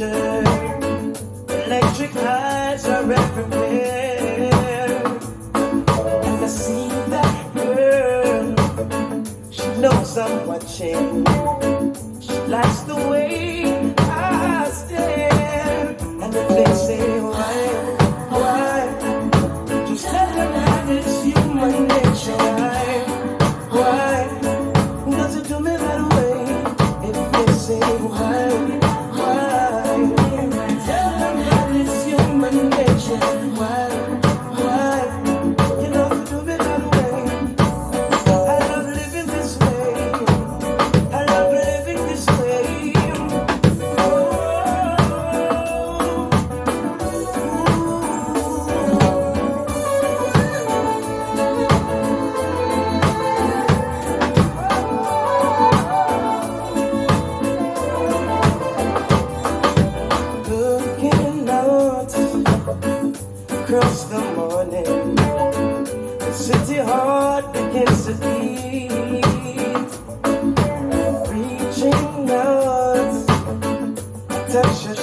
danger. Electric eyes are everywhere. And I see that girl. She knows I'm watching. She likes the way I stare. And if they say why, just tell them that it's human nature. Why does it do me that way? If they say why, tell them that it's human nature. Why, you know to do me that way. I love living this way. I love living this way. Looking out across the morning, the city heart begins to beat. Reaching out, touch your